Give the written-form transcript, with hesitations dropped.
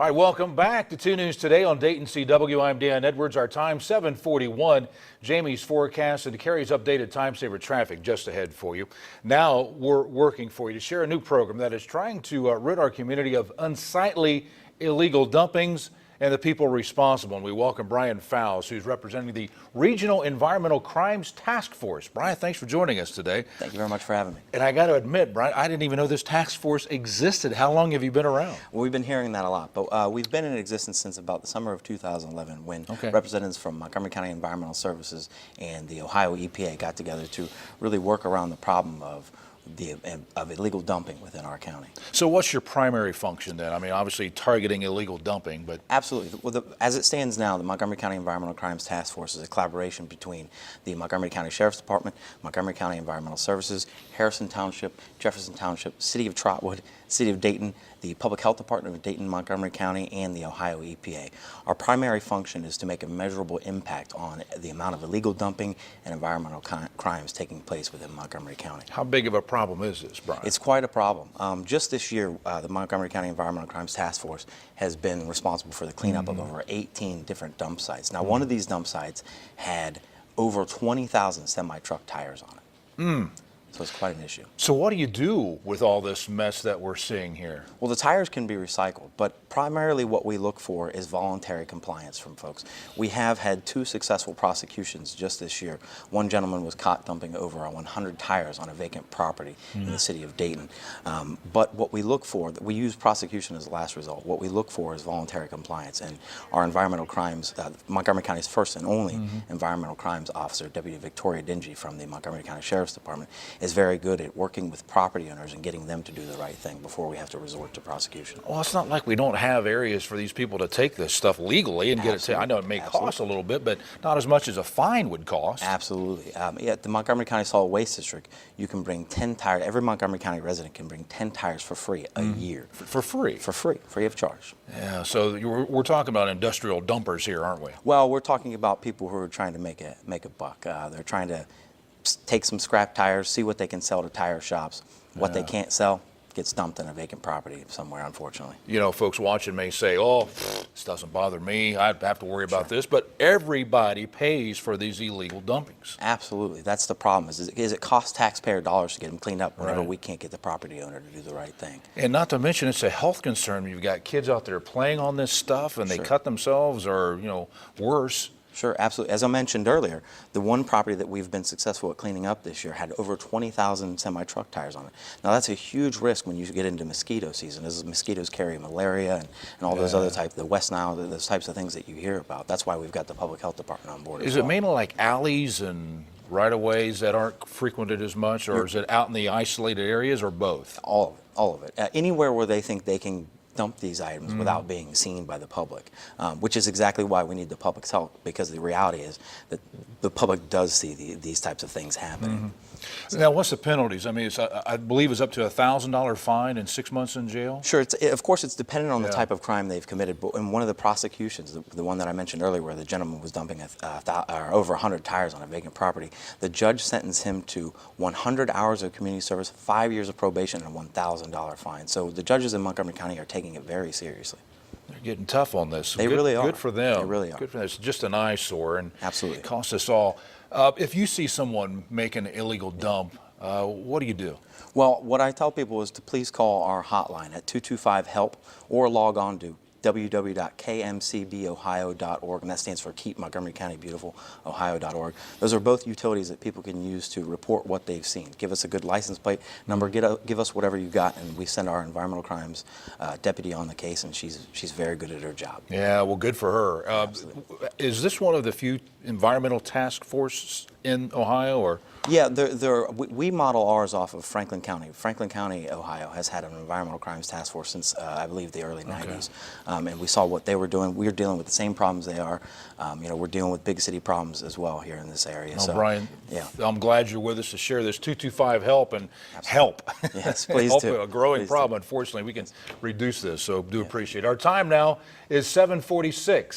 All right, welcome back to 2 News Today on Dayton CW. I'm Dan Edwards. Our time 7:41. Jamie's forecast and Carrie's updated time saver traffic just ahead for you. Now we're working for you to share a new program that is trying to rid our community of unsightly illegal dumpings and the people responsible. And we welcome Brian Fowles, who's representing the Regional Environmental Crimes Task Force. Brian, thanks for joining us today. Thank you very much for having me. And I got to admit, Brian, I didn't even know this task force existed. How long have you been around? Well, we've been hearing that a lot, but we've been in existence since about the summer of 2011 when representatives from Montgomery County Environmental Services and the Ohio EPA got together to really work around the problem of illegal dumping within our county. So what's your primary function then? I mean, obviously targeting illegal dumping, but... Absolutely. Well, as it stands now, the Montgomery County Environmental Crimes Task Force is a collaboration between the Montgomery County Sheriff's Department, Montgomery County Environmental Services, Harrison Township, Jefferson Township, City of Trotwood, City of Dayton, the Public Health Department of Dayton, Montgomery County, and the Ohio EPA. Our primary function is to make a measurable impact on the amount of illegal dumping and environmental crimes taking place within Montgomery County. How big of a problem is this, Brian? It's quite a problem. Just this year, the Montgomery County Environmental Crimes Task Force has been responsible for the cleanup of over 18 different dump sites. Now, one of these dump sites had over 20,000 semi-truck tires on it. So it's quite an issue. So what do you do with all this mess that we're seeing here? Well, the tires can be recycled, but primarily what we look for is voluntary compliance from folks. We have had 2 successful prosecutions just this year. One gentleman was caught dumping over 100 tires on a vacant property in the city of Dayton. But what we look for, we use prosecution as the last result. What we look for is voluntary compliance, and our environmental crimes, Montgomery County's first and only environmental crimes officer, Deputy Victoria Dingy from the Montgomery County Sheriff's Department, is very good at working with property owners and getting them to do the right thing before we have to resort to prosecution. Well, it's not like we don't have areas for these people to take this stuff legally and get it. I know it may cost a little bit, but not as much as a fine would cost. Absolutely. At the Montgomery County Solid Waste District, you can bring 10 tires. Every Montgomery County resident can bring 10 tires for free a year. For free? For free, free of charge. Yeah, so we're talking about industrial dumpers here, aren't we? Well, we're talking about people who are trying to make a buck. They're trying to take some scrap tires, see what they can sell to tire shops. What they can't sell gets dumped in a vacant property somewhere, unfortunately. You know, folks watching may say, oh, this doesn't bother me, I'd have to worry about this, but everybody pays for these illegal dumpings. Absolutely. That's the problem, is it costs taxpayer dollars to get them cleaned up whenever we can't get the property owner to do the right thing. And not to mention, it's a health concern. You've got kids out there playing on this stuff and they cut themselves or, you know, worse. Sure, absolutely. As I mentioned earlier, the one property that we've been successful at cleaning up this year had over 20,000 semi-truck tires on it. Now, that's a huge risk when you get into mosquito season, as mosquitoes carry malaria and all those other types, the West Nile, those types of things that you hear about. That's why we've got the Public Health Department on board. Is it mainly like alleys and right-of-ways that aren't frequented as much, or is it out in the isolated areas, or both? All of it. Anywhere where they think they can dump these items without being seen by the public, which is exactly why we need the public's help, because the reality is that the public does see these types of things happening. Now, what's the penalties? I mean, I believe it's up to $1,000 fine and 6 months in jail? Sure. Of course, it's dependent on the type of crime they've committed. But in one of the prosecutions, the one that I mentioned earlier, where the gentleman was dumping over 100 tires on a vacant property, the judge sentenced him to 100 hours of community service, 5 years of probation, and a $1,000 fine. So the judges in Montgomery County are taking it very seriously. They're getting tough on this. They really are. Good for them. They really are. Good for them. It's just an eyesore, and absolutely it costs us all. If you see someone make an illegal dump, what do you do? Well, what I tell people is to please call our hotline at 225-HELP or log on to www.kmcbohio.org, and that stands for Keep Montgomery County Beautiful, Ohio.org. Those are both utilities that people can use to report what they've seen. Give us a good license plate number, give us whatever you got, and we send our environmental crimes deputy on the case, and she's very good at her job. Yeah, well, good for her. Is this one of the few environmental task forces in Ohio, or? Yeah, we model ours off of Franklin County. Franklin County, Ohio, has had an environmental crimes task force since, I believe, the early 90s. And we saw what they were doing. We're dealing with the same problems they are. You know, we're dealing with big city problems as well here in this area. Oh, so, Brian, I'm glad you're with us to share this. 225-HELP and help. Yes, please help do. A growing please problem. Unfortunately, we can reduce this, so do appreciate it. Our time now is 7:46.